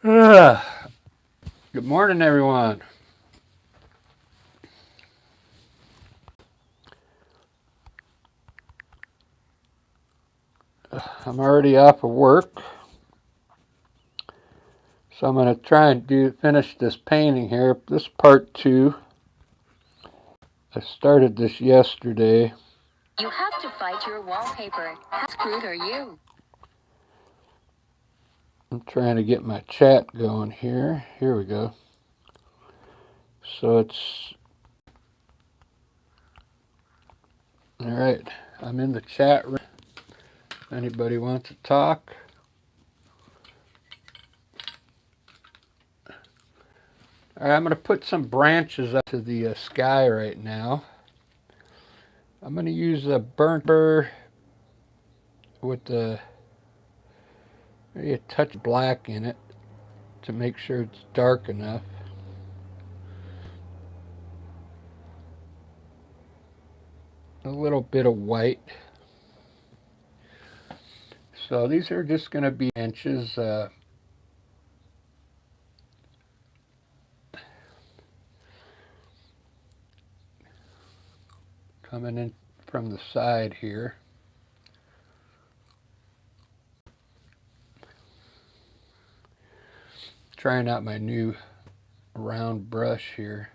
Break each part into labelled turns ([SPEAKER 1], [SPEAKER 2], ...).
[SPEAKER 1] Good morning, everyone. I'm already off of work, so I'm going to try and finish this painting here. This is part two. I started this yesterday.
[SPEAKER 2] You have to fight your wallpaper. How screwed are you?
[SPEAKER 1] I'm trying to get my chat going here. Here we go. So it's all right. I'm in the chat room. If anybody wants to talk. All right, I'm going to put some branches up to the sky right now. I'm going to use a burnt burr with maybe a touch black in it to make sure it's dark enough. A little bit of white. So these are just going to be inches. Coming in from the side here. Trying out my new round brush here.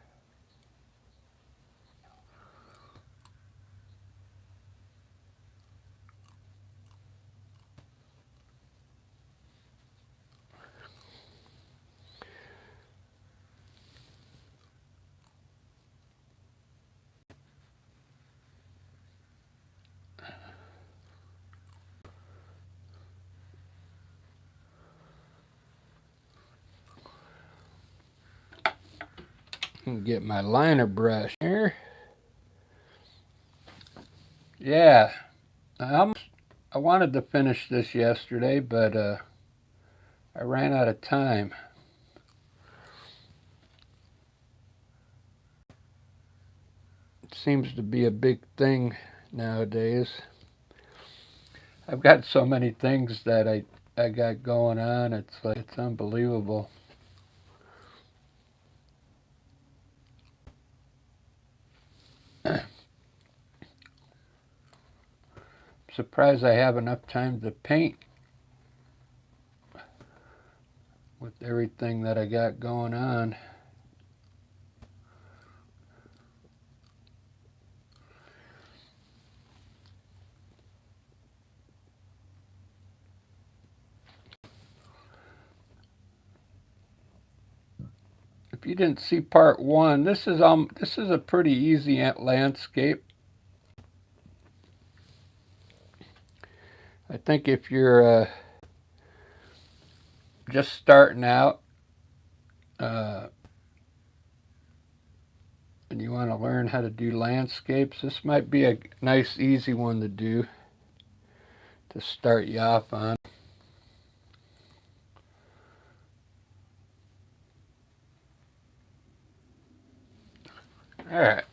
[SPEAKER 1] And get my liner brush here. Yeah, I wanted to finish this yesterday, but I ran out of time. It seems to be a big thing nowadays. I've got so many things that I got going on. It's unbelievable. Surprised I have enough time to paint with everything that I got going on. If you didn't see part one, this is a pretty easy landscape. I think if you're just starting out and you want to learn how to do landscapes, this might be a nice, easy one to do to start you off on. All right,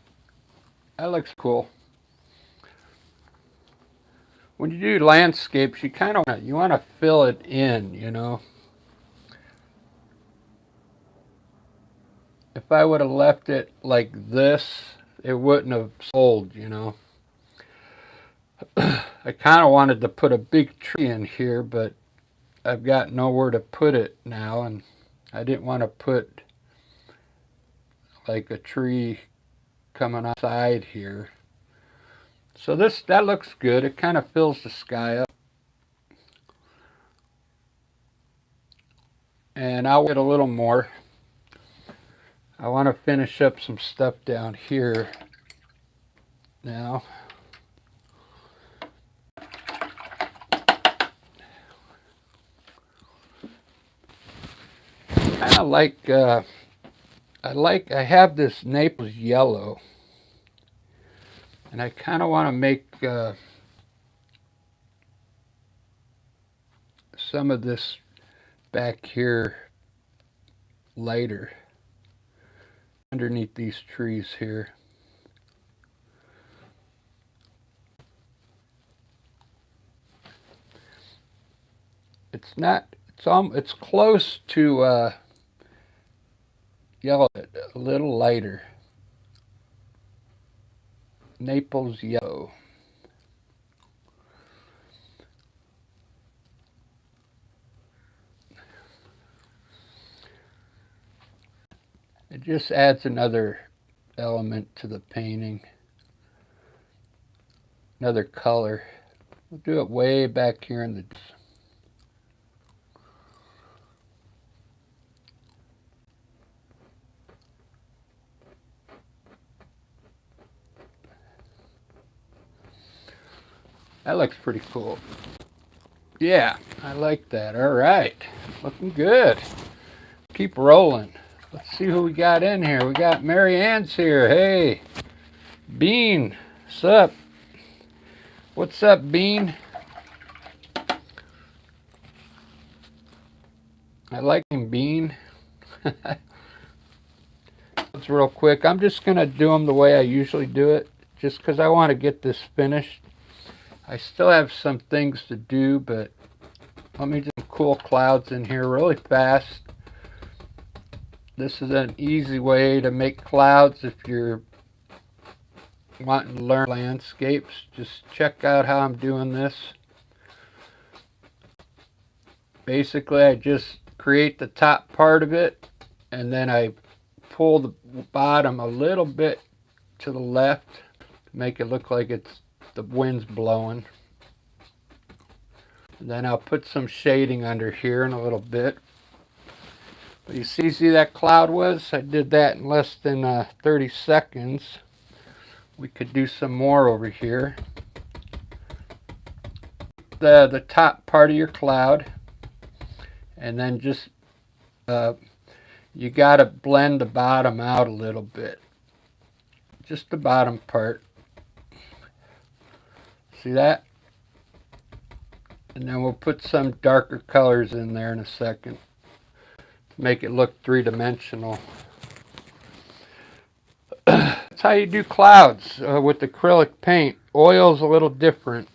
[SPEAKER 1] that looks cool. When you do landscapes, you kind of want to fill it in, you know. If I would have left it like this, it wouldn't have sold, you know. I kind of wanted to put a big tree in here, but I've got nowhere to put it now, and I didn't want to put like a tree coming outside here. So that looks good. It kind of fills the sky up. And I'll get a little more. I want to finish up some stuff down here now. Kind of like I have this Naples yellow, and I kind of want to make some of this back here lighter underneath these trees here. It's It's close to yellow, a little lighter. Naples yellow. It just adds another element to the painting, another color. We'll do it way back here in the... That looks pretty cool. Yeah, I like that. All right, looking good. Keep rolling. Let's see who we got in here. We got Mary Ann's here. Hey, Bean. What's up? What's up, Bean? I like him, Bean. It's real quick. I'm just going to do them the way I usually do it, just because I want to get this finished. I still have some things to do, but let me just cool clouds in here really fast. This is an easy way to make clouds if you're wanting to learn landscapes. Just check out how I'm doing this. Basically, I just create the top part of it, and then I pull the bottom a little bit to the left to make it look like the wind's blowing. And then I'll put some shading under here in a little bit. But you see that cloud was? I did that in less than 30 seconds. We could do some more over here. The top part of your cloud, and then just you got to blend the bottom out a little bit. Just the bottom part. See that? And then we'll put some darker colors in there in a second to make it look three-dimensional. That's how you do clouds with acrylic paint. Oil's a little different.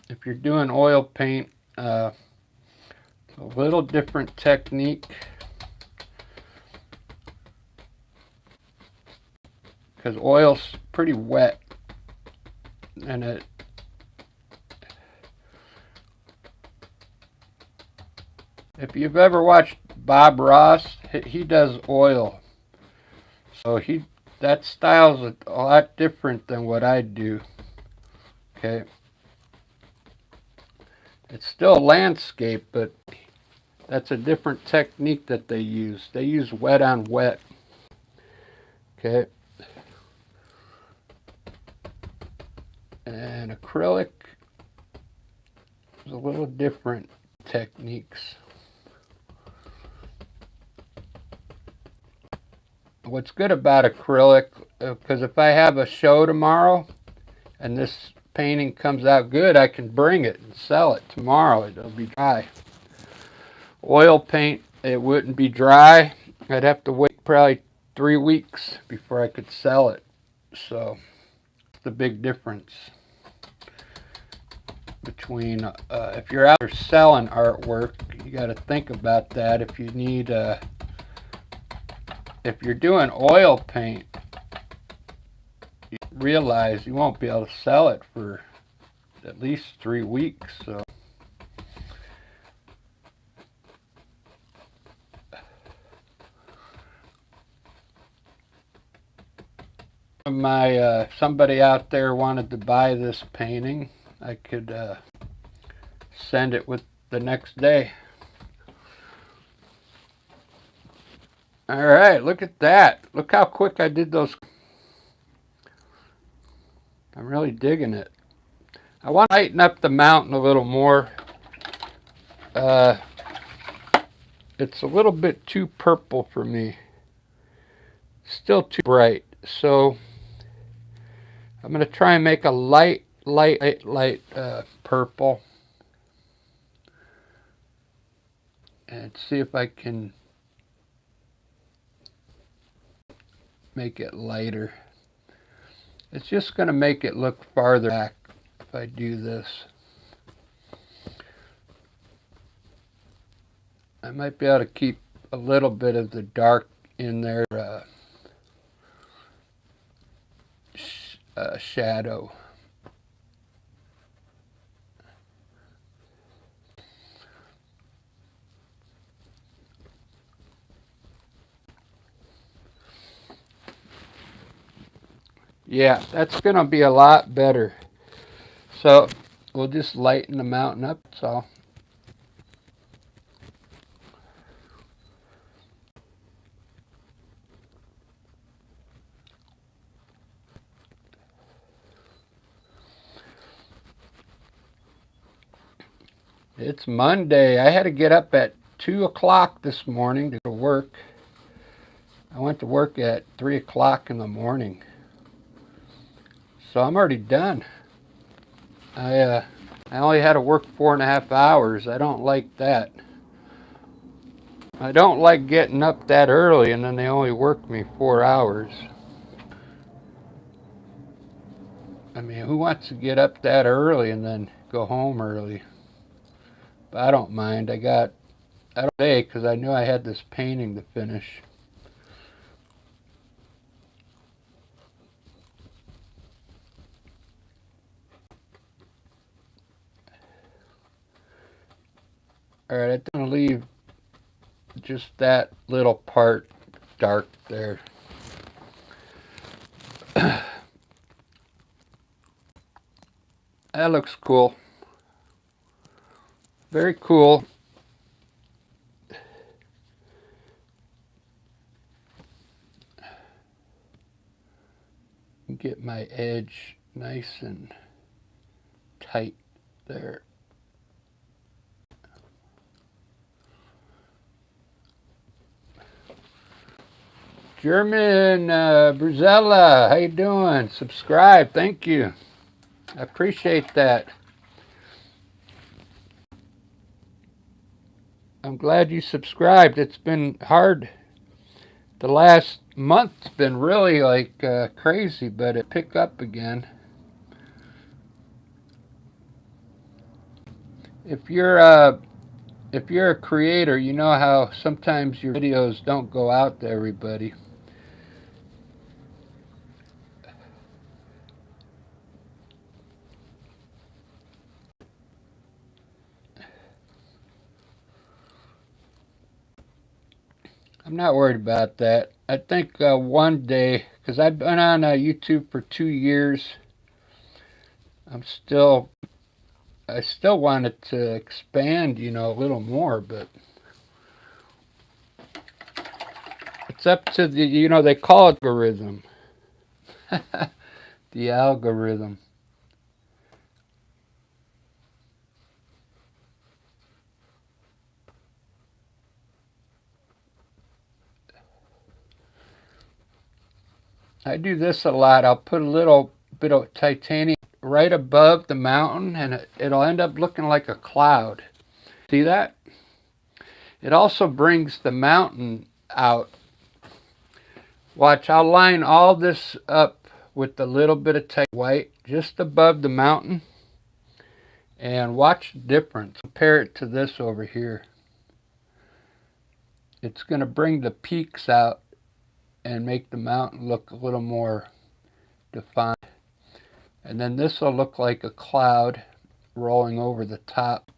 [SPEAKER 1] If you're doing oil paint, a little different technique. Because oil's pretty wet, and if you've ever watched Bob Ross, he does oil. So that style's a lot different than what I do. Okay. It's still a landscape, but that's a different technique that they use. They use wet on wet. Okay. And acrylic is a little different techniques. What's good about acrylic, because if I have a show tomorrow and this painting comes out good, I can bring it and sell it tomorrow. It'll be dry. Oil paint, it wouldn't be dry. I'd have to wait probably 3 weeks before I could sell it. So the big difference between if you're out there selling artwork, you got to think about that. If you need if you're doing oil paint, you realize you won't be able to sell it for at least 3 weeks. So somebody out there wanted to buy this painting, I could send it with the next day. All right, look at that. Look how quick I did those. I'm really digging it. I want to lighten up the mountain a little more. It's a little bit too purple for me. Still too bright. So I'm going to try and make a light purple. And see if I can make it lighter. It's just going to make it look farther back if I do this. I might be able to keep a little bit of the dark in there, shadow. Yeah, that's going to be a lot better. So we'll just lighten the mountain up, that's all. It's Monday. I had to get up at 2 o'clock this morning to go to work. I went to work at 3 o'clock in the morning. So I'm already done. I only had to work 4.5 hours. I don't like that. I don't like getting up that early and then they only work me 4 hours. I mean, who wants to get up that early and then go home early? But I don't mind. I don't say because I knew I had this painting to finish. All right, I'm gonna leave just that little part dark there. That looks cool. Very cool. Get my edge nice and tight there. German Bruzella, how you doing? Subscribe, thank you. I appreciate that. I'm glad you subscribed. It's been hard. The last month's been really like crazy, but it picked up again. If you're a creator, you know how sometimes your videos don't go out to everybody. I'm not worried about that. I think one day, because I've been on YouTube for 2 years, I still wanted to expand, a little more, but it's up to they call it algorithm. The algorithm. I do this a lot. I'll put a little bit of titanium right above the mountain and it'll end up looking like a cloud. See that? It also brings the mountain out. Watch, I'll line all this up with a little bit of white just above the mountain and watch the difference. Compare it to this over here. It's going to bring the peaks out and make the mountain look a little more defined. And then this will look like a cloud rolling over the top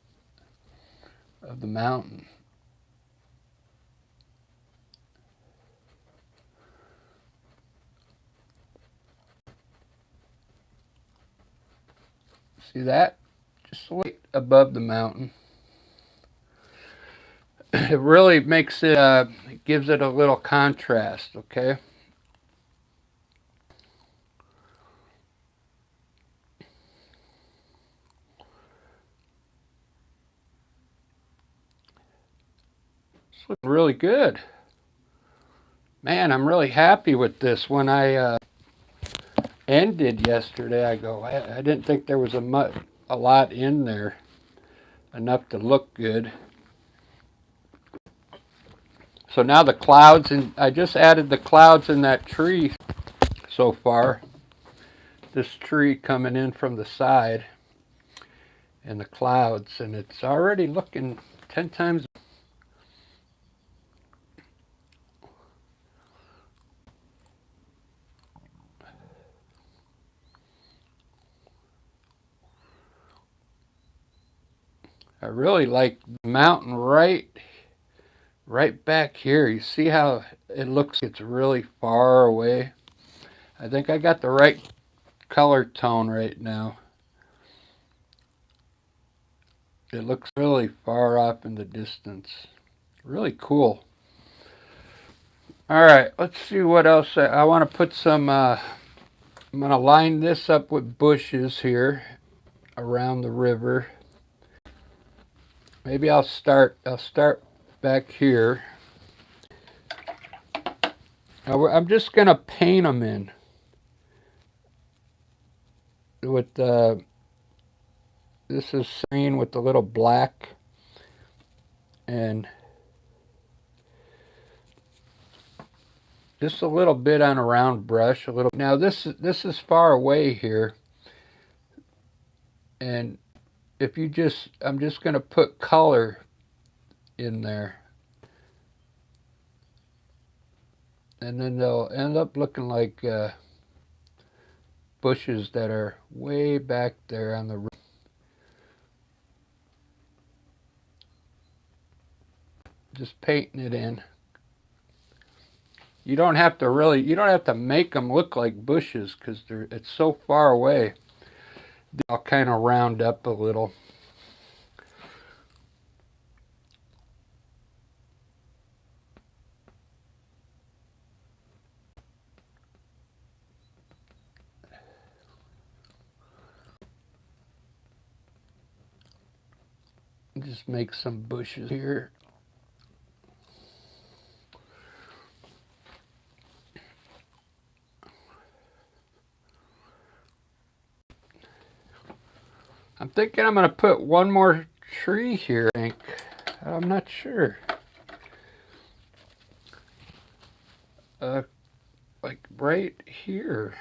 [SPEAKER 1] of the mountain. See that? Just right above the mountain. It really makes it, gives it a little contrast, okay? It's looking really good. Man, I'm really happy with this. When I ended yesterday, I go, I didn't think there was a lot in there, enough to look good. So now the clouds, and I just added the clouds in that tree so far. This tree coming in from the side and the clouds, and it's already looking 10 times. I really like the mountain right back here. You see how it looks? It's really far away. I think I got the right color tone right now. It looks really far off in the distance. Really cool. All right, let's see what else. I want to put some, I'm going to line this up with bushes here around the river. Maybe I'll start back here. Now I'm just going to paint them in with, this is green with the little black, and just a little bit on a round brush, a little. Now this is far away here, and if you just, I'm just going to put color in there, and then they'll end up looking like bushes that are way back there on the river. Just painting it in. You don't have to make them look like bushes because it's so far away. I'll kind of round up a little. Just make some bushes here. I'm thinking I'm going to put one more tree here, I think. I'm not sure. Like right here.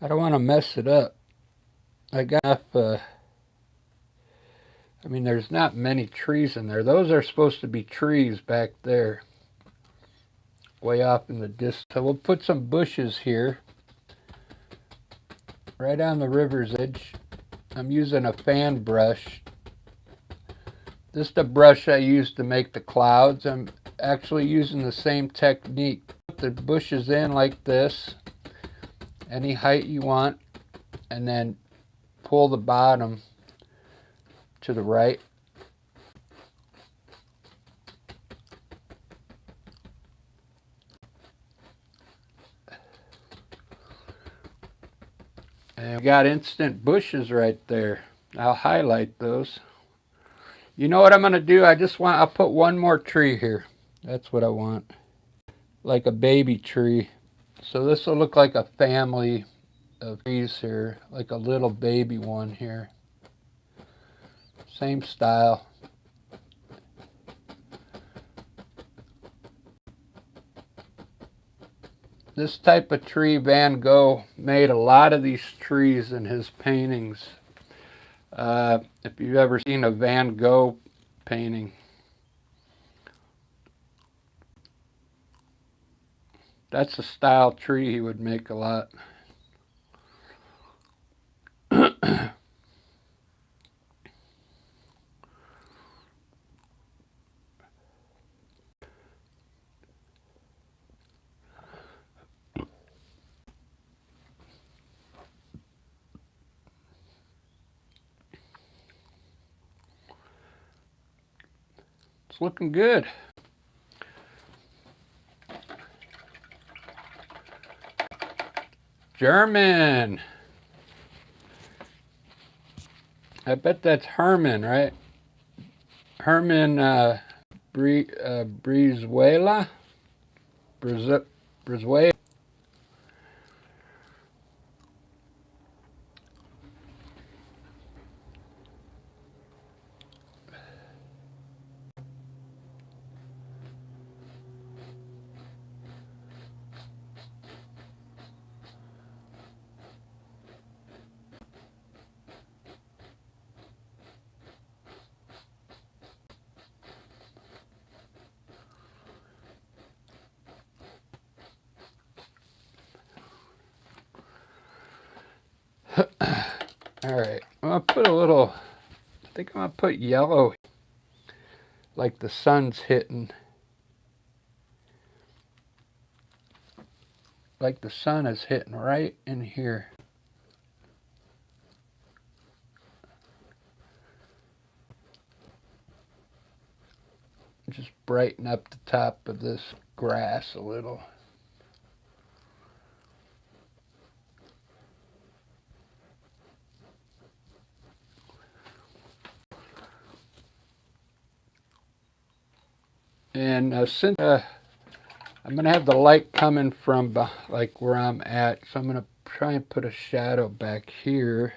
[SPEAKER 1] I don't want to mess it up. I got enough, I mean, there's not many trees in there. Those are supposed to be trees back there, way off in the distance. So we'll put some bushes here, right on the river's edge. I'm using a fan brush. This is the brush I used to make the clouds. I'm actually using the same technique. Put the bushes in like this, any height you want, and then pull the bottom to the right. And we got instant bushes right there. I'll highlight those. You know what I'm going to do? I'll put one more tree here. That's what I want. Like a baby tree. So this will look like a family of trees here. Like a little baby one here. Same style. This type of tree, Van Gogh made a lot of these trees in his paintings. If you've ever seen a Van Gogh painting, that's a style tree he would make a lot. It's looking good. German. I bet that's Herman, right? Herman Brizuela? Brizuela. Alright, I'm going to put a little, I think I'm going to put yellow, like the sun's hitting. Like the sun is hitting right in here. Just brighten up the top of this grass a little. And since I'm going to have the light coming from like where I'm at, so I'm going to try and put a shadow back here.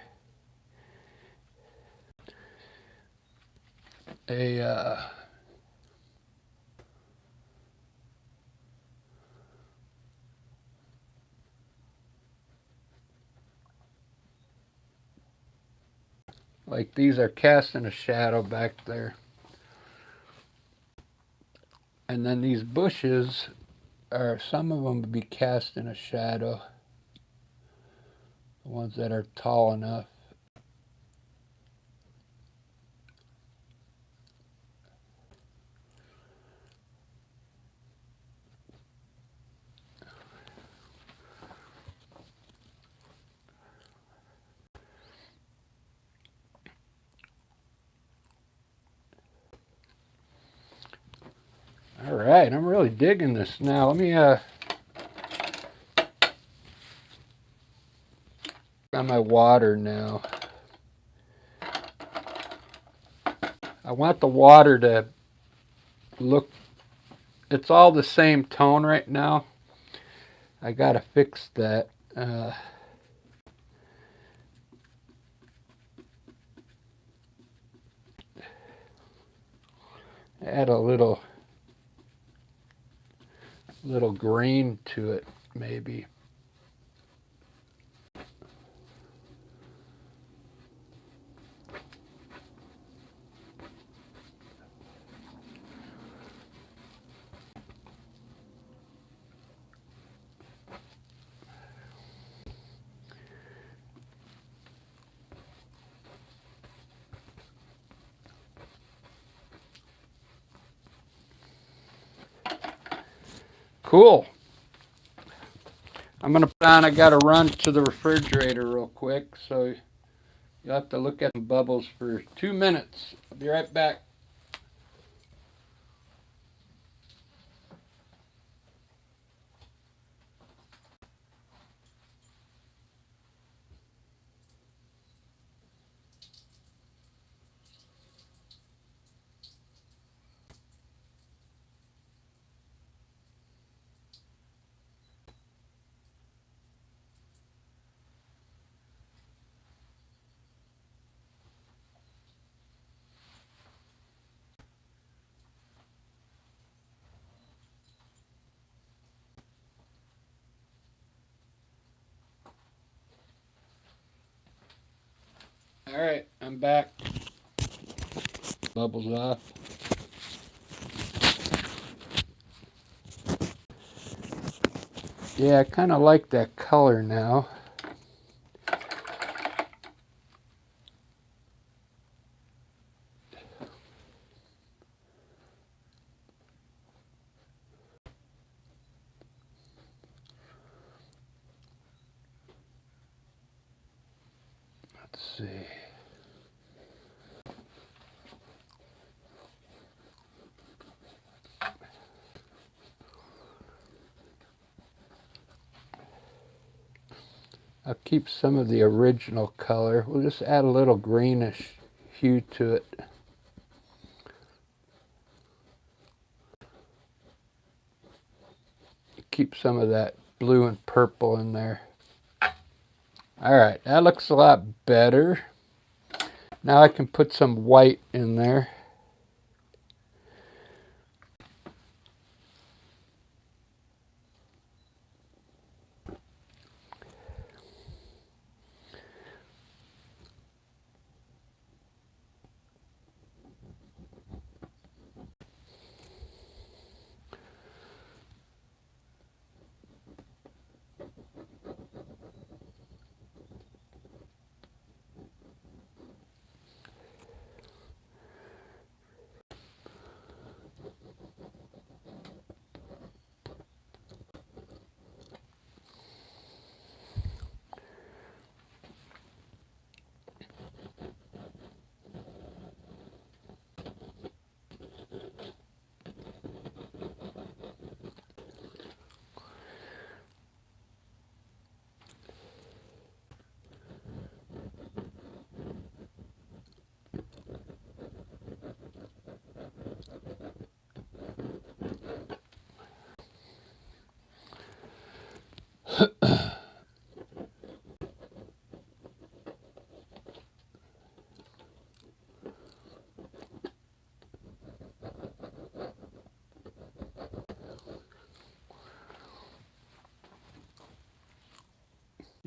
[SPEAKER 1] Like these are casting a shadow back there. And then these bushes are, some of them would be casting a shadow. The ones that are tall enough. All right, I'm really digging this now. Let me on my water now. I want the water to look, it's all the same tone right now. I gotta fix that. Add a little green to it, maybe. Cool. I'm gonna put on, I gotta run to the refrigerator real quick, so you'll have to look at the bubbles for 2 minutes. I'll be right back. All right, I'm back. Bubbles off. Yeah, I kind of like that color now. Let's see. I'll keep some of the original color. We'll just add a little greenish hue to it. Keep some of that blue and purple in there. All right, that looks a lot better. Now I can put some white in there.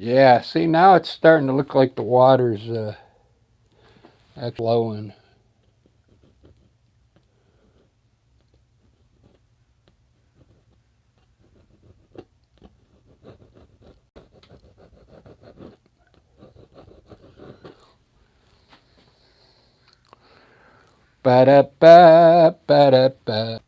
[SPEAKER 1] Yeah, see, now it's starting to look like the water's actually flowing. Ba-da-ba, ba-da-ba.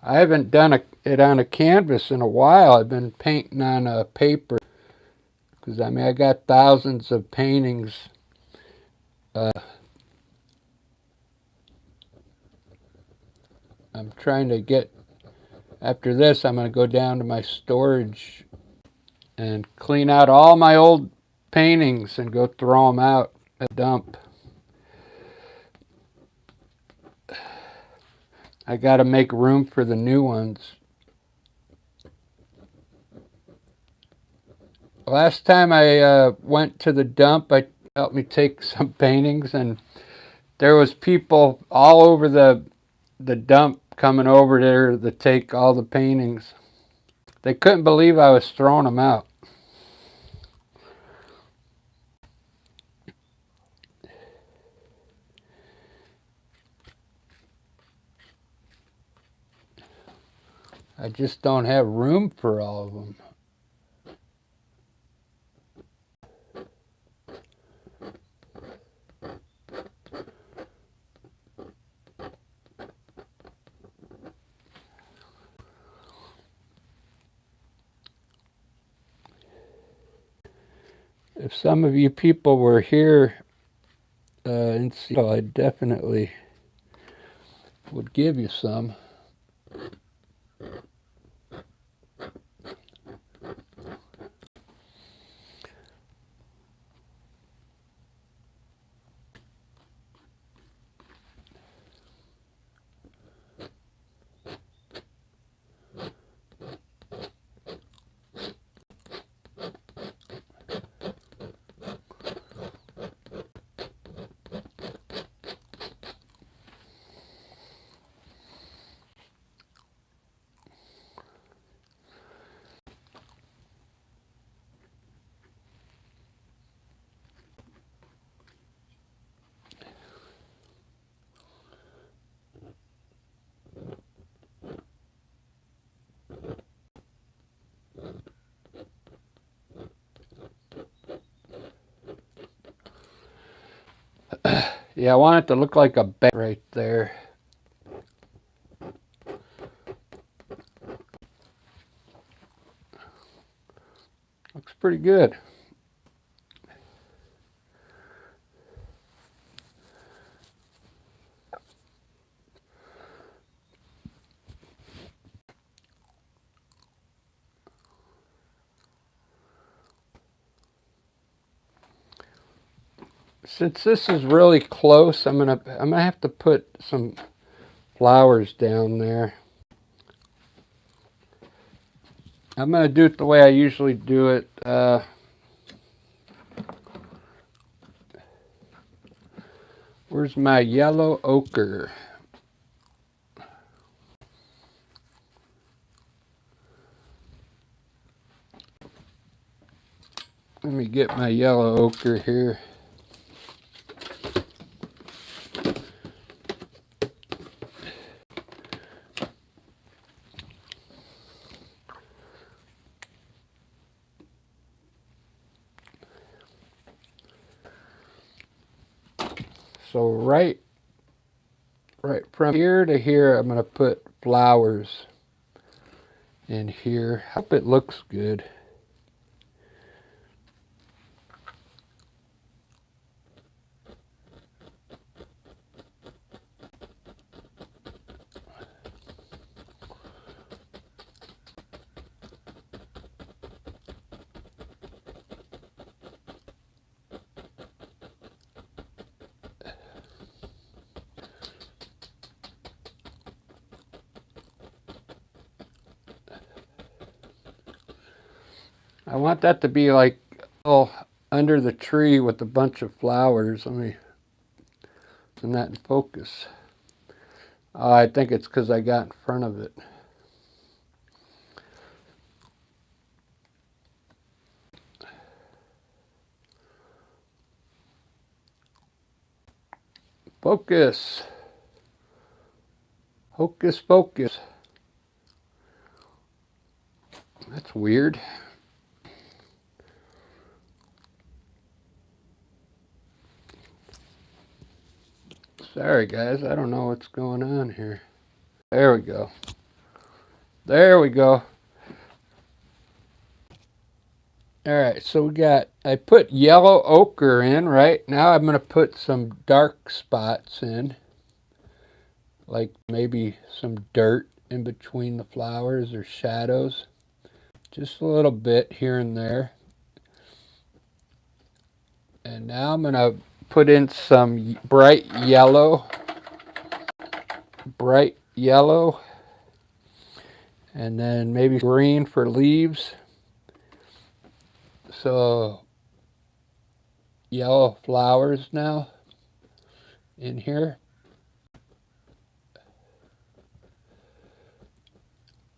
[SPEAKER 1] I haven't done it on a canvas in a while. I've been painting on a paper because I got thousands of paintings. I'm trying to get. After this, I'm going to go down to my storage and clean out all my old paintings and go throw them out at the dump. I got to make room for the new ones. Last time I went to the dump, I helped me take some paintings, and there was people all over the dump coming over there to take all the paintings. They couldn't believe I was throwing them out. I just don't have room for all of them. If some of you people were here in Seattle, I definitely would give you some. Yeah, I want it to look like a bat right there. Looks pretty good. Since this is really close, I'm gonna have to put some flowers down there. I'm gonna do it the way I usually do it. Where's my yellow ochre? Let me get my yellow ochre here. So right from here to here, I'm gonna put flowers in here. Hope it looks good. I want that to be like under the tree with a bunch of flowers. Let me put that in focus. I think it's because I got in front of it. Focus. Hocus pocus. That's weird. Sorry guys, I don't know what's going on here. There we go. There we go. Alright, so I put yellow ochre in, right? Now I'm going to put some dark spots in. Like maybe some dirt in between the flowers or shadows. Just a little bit here and there. And now I'm going to put in some bright yellow. And then maybe green for leaves. So yellow flowers now in here.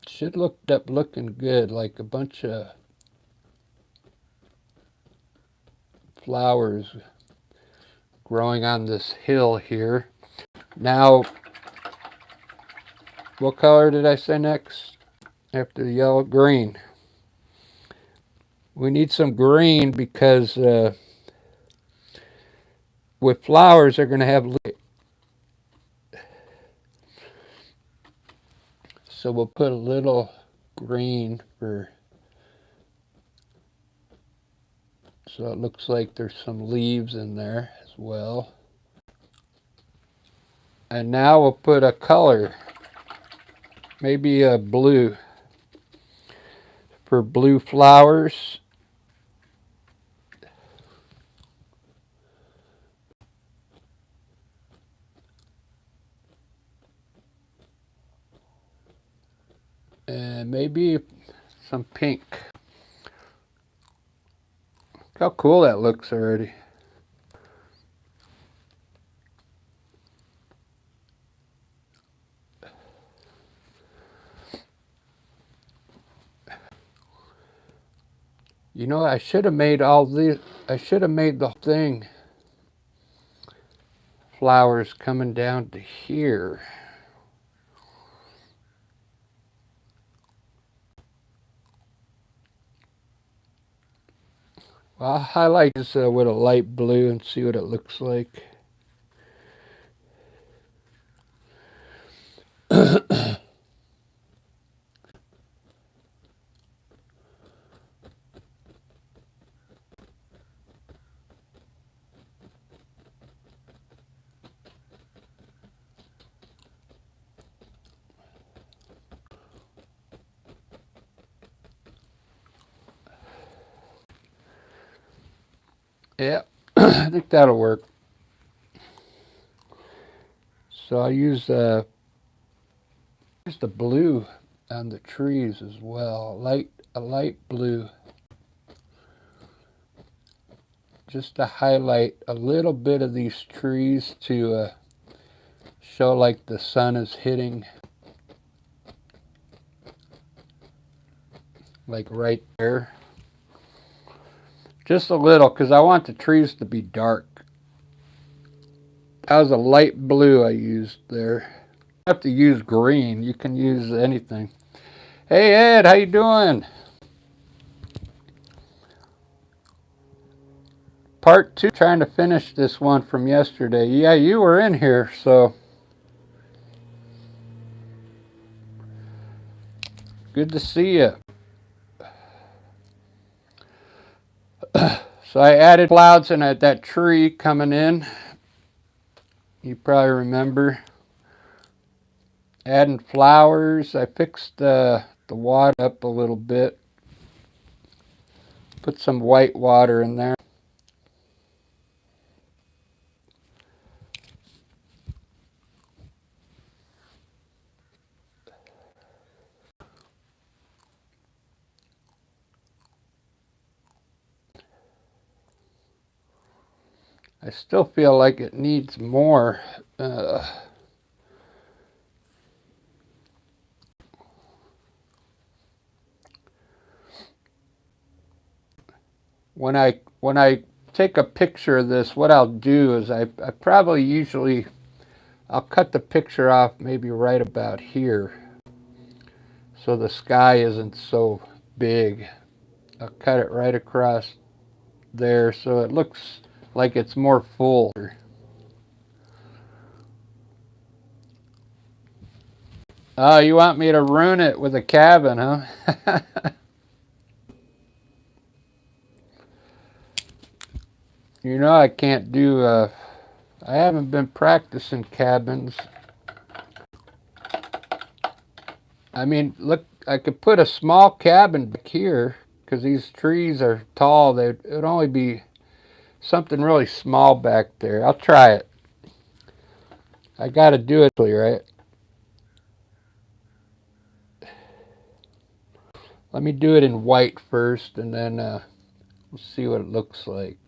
[SPEAKER 1] Should look up looking good, like a bunch of flowers growing on this hill here. Now, what color did I say next? After the yellow, green. We need some green because with flowers they're going to have light. So we'll put a little green for, so it looks like there's some leaves in there as well. And now we'll put a color, maybe a blue, for blue flowers. And maybe some pink. Look how cool that looks already. You know, I should have made all these, I should have made the thing flowers coming down to here. Well, I'll highlight this with a light blue and see what it looks like. Yeah, I think that'll work. So I'll use the blue on the trees as well. A light blue. Just to highlight a little bit of these trees to show like the sun is hitting. Like right there. Just a little, because I want the trees to be dark. That was a light blue I used there. You have to use green. You can use anything. Hey Ed, how you doing? Part 2, trying to finish this one from yesterday. Yeah, you were in here, so good to see you. So I added clouds and that tree coming in. You probably remember. Adding flowers. I fixed the water up a little bit. Put some white water in there. I still feel like it needs more. when I take a picture of this, what I'll do is I probably usually I'll cut the picture off maybe right about here, so the sky isn't so big. I'll cut it right across there so it looks like it's more full. Oh, you want me to ruin it with a cabin, huh? You know I can't do, I haven't been practicing cabins. I mean, look, I could put a small cabin back here because these trees are tall. It would only be something really small back there. I'll try it. I got to do it, right? Let me do it in white first, and then we'll see what it looks like.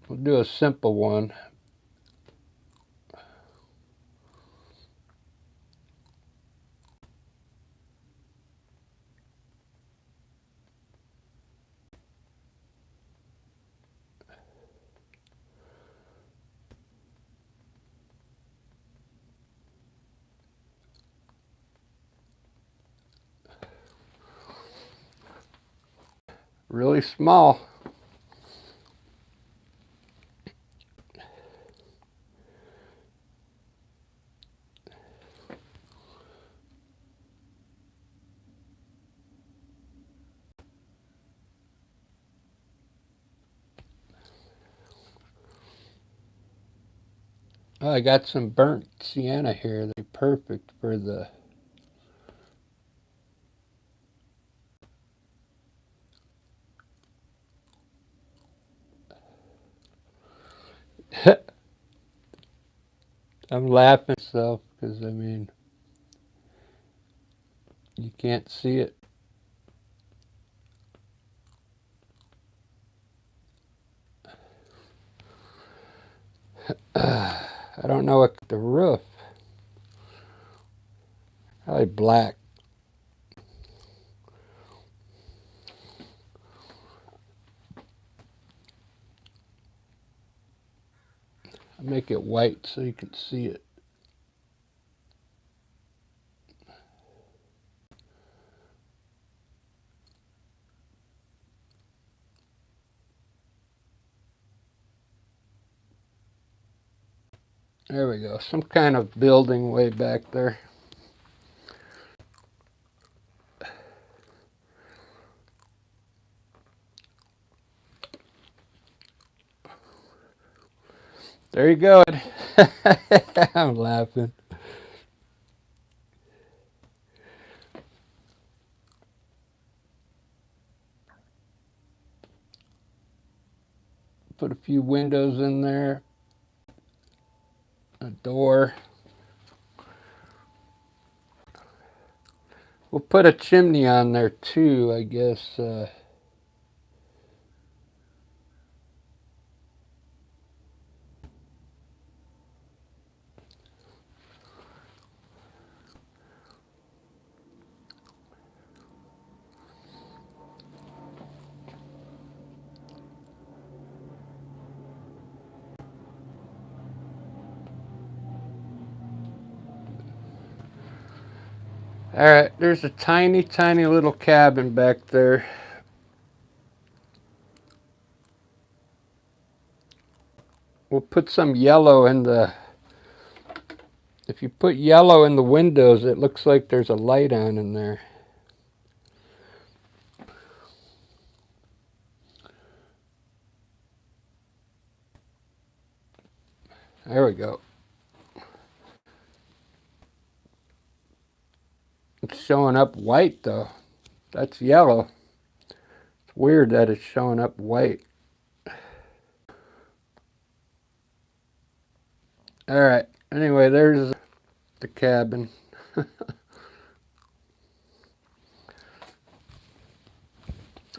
[SPEAKER 1] We'll do a simple one. Really small. Oh, I got some burnt sienna here. They're perfect for the... I'm laughing myself because, I mean, you can't see it. I don't know what the roof. Probably black. I'll make it white so you can see it. There we go. Some kind of building way back there. There you go. I'm laughing. Put a few windows in there. A door. We'll put a chimney on there too, I guess. All right, there's a tiny, tiny little cabin back there. We'll put some yellow in the... If you put yellow in the windows, it looks like there's a light on in there. There we go. It's showing up white though. That's yellow. It's weird that it's showing up white. All right. Anyway, there's the cabin.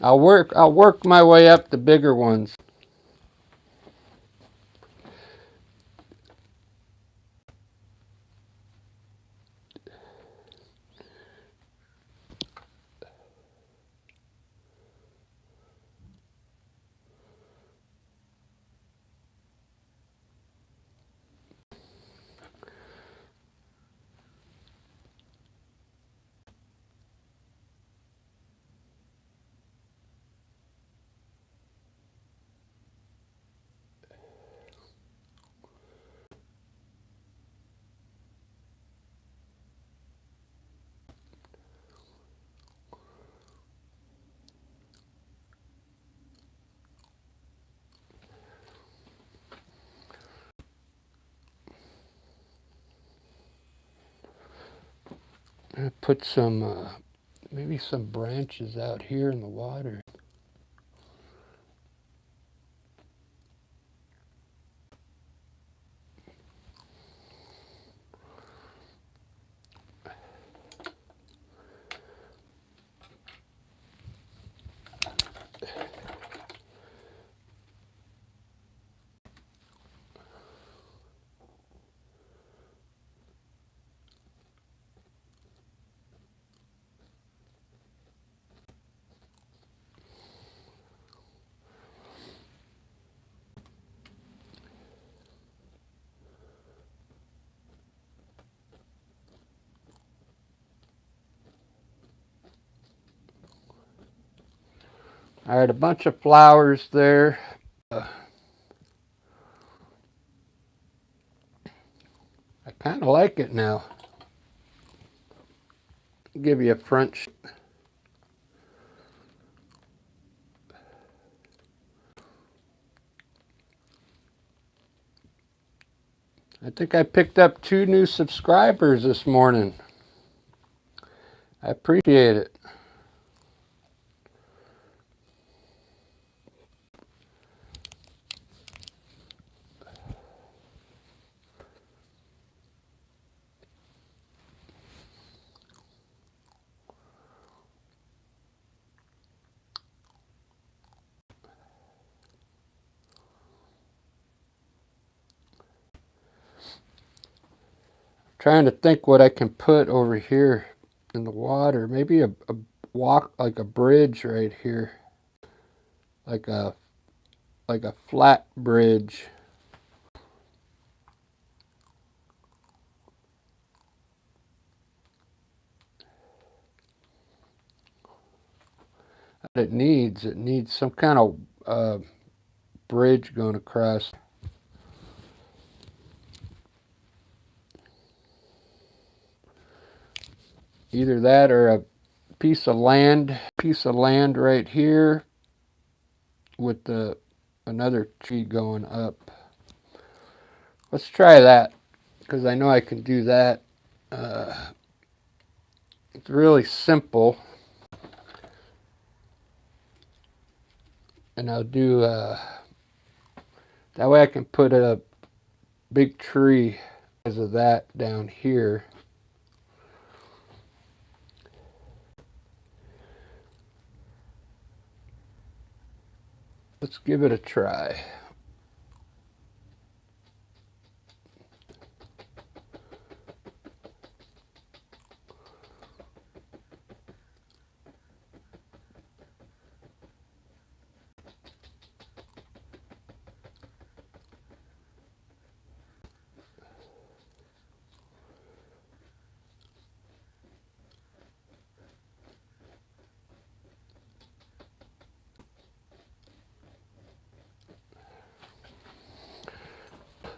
[SPEAKER 1] I'll work my way up the bigger ones. Put some, maybe some branches out here in the water. All right, a bunch of flowers there. I kind of like it now. Give you a front. I think I picked up 2 new subscribers this morning. I appreciate it. Trying to think what I can put over here in the water. Maybe a walk, like a bridge right here, like a flat bridge. It needs some kind of bridge going across. Either that or a piece of land right here with another tree going up. Let's try that, because I know I can do that. It's really simple. And I'll do, that way I can put a big tree because of that down here. Let's give it a try.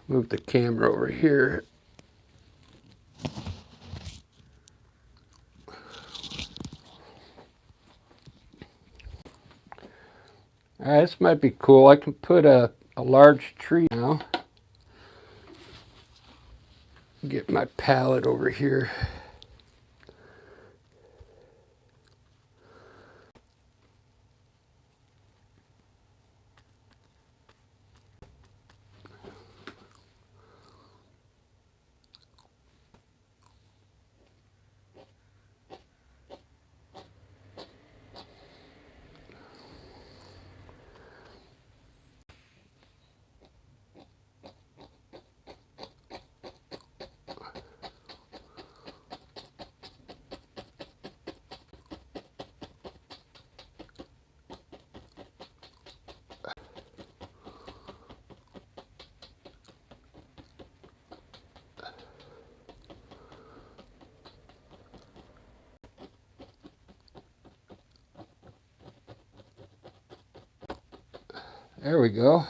[SPEAKER 1] Move the camera over here. All right, this might be cool. I can put a large tree now. Get my palette over here. There we go.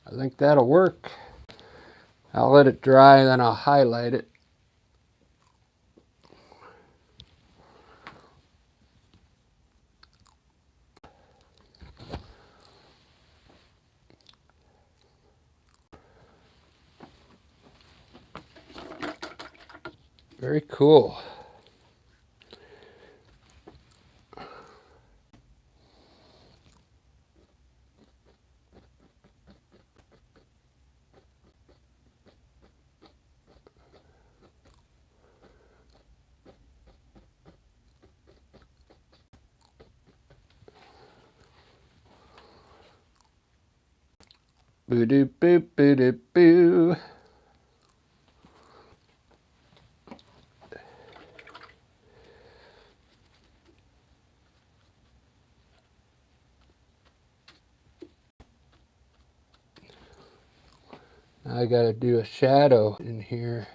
[SPEAKER 1] I think that'll work. I'll let it dry, then I'll highlight it. Very cool. Boo doo boo boo doo boo. I gotta do a shadow in here.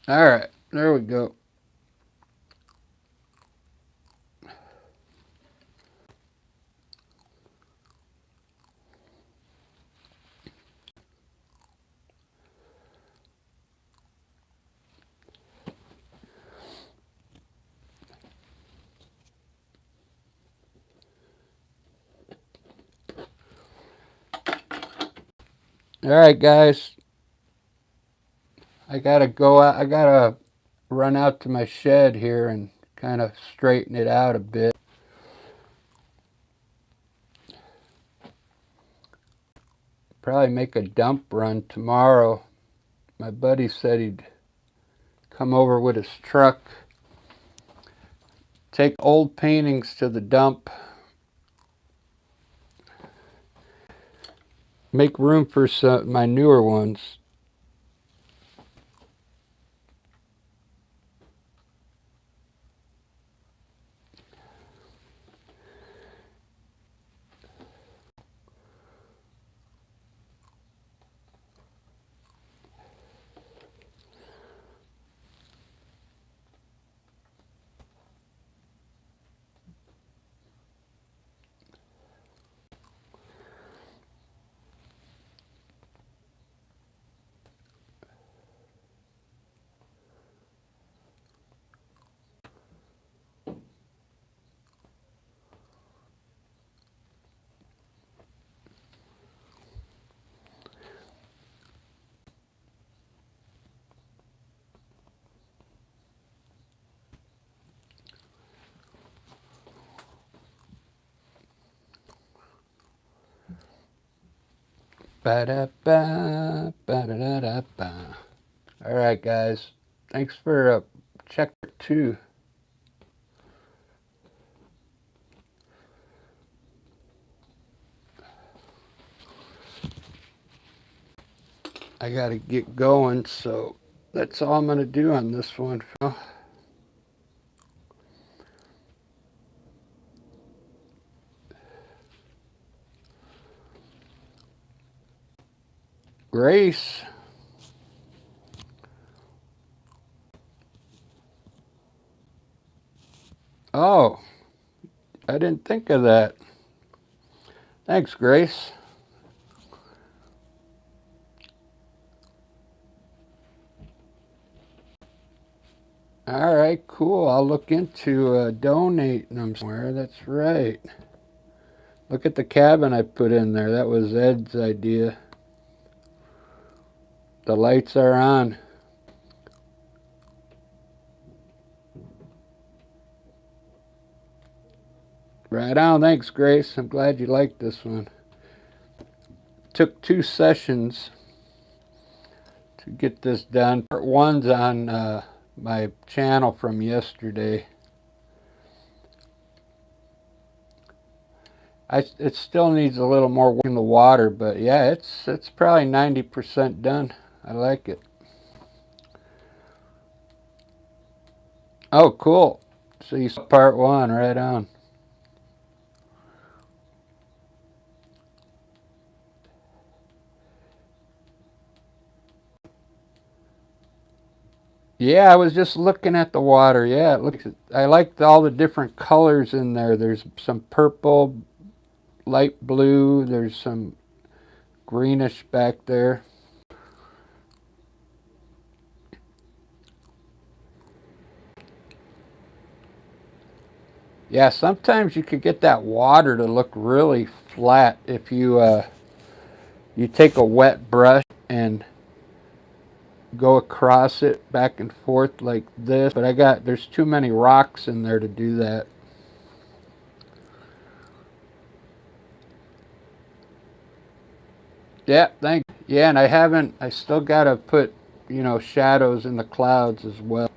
[SPEAKER 1] All right, there we go. All right, guys. I gotta go out. I gotta run out to my shed here and kind of straighten it out a bit. Probably make a dump run tomorrow. My buddy said he'd come over with his truck, take old paintings to the dump, make room for my newer ones. Ba-da-ba, ba-da-da-da-ba. All right, guys. Thanks for check 2. I gotta get going, so that's all I'm gonna do on this one. Grace. Oh, I didn't think of that. Thanks, Grace. All right, cool. I'll look into donating them somewhere. That's right. Look at the cabin I put in there. That was Ed's idea. The lights are on. Right on. Thanks, Grace. I'm glad you liked this one. Took 2 sessions to get this done. Part 1's on my channel from yesterday. It still needs a little more work in the water, but yeah, it's probably 90% done. I like it. Oh, cool. So you saw part 1, right on. Yeah, I was just looking at the water. Yeah, it looks. I liked all the different colors in there. There's some purple, light blue. There's some greenish back there. Yeah, sometimes you could get that water to look really flat if you take a wet brush and go across it back and forth like this. But there's too many rocks in there to do that. Yeah, thanks. Yeah, and I still got to put, shadows in the clouds as well.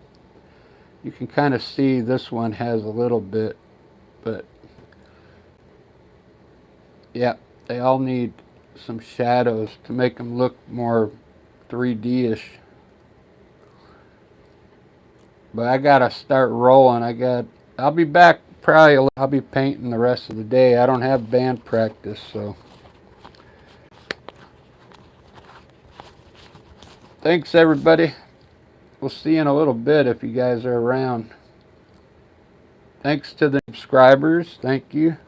[SPEAKER 1] You can kind of see this one has a little bit, but yeah, they all need some shadows to make them look more 3D-ish. But I got to start rolling. I'll be back probably, I'll be painting the rest of the day. I don't have band practice, so. Thanks, everybody. We'll see you in a little bit if you guys are around. Thanks to the subscribers. Thank you.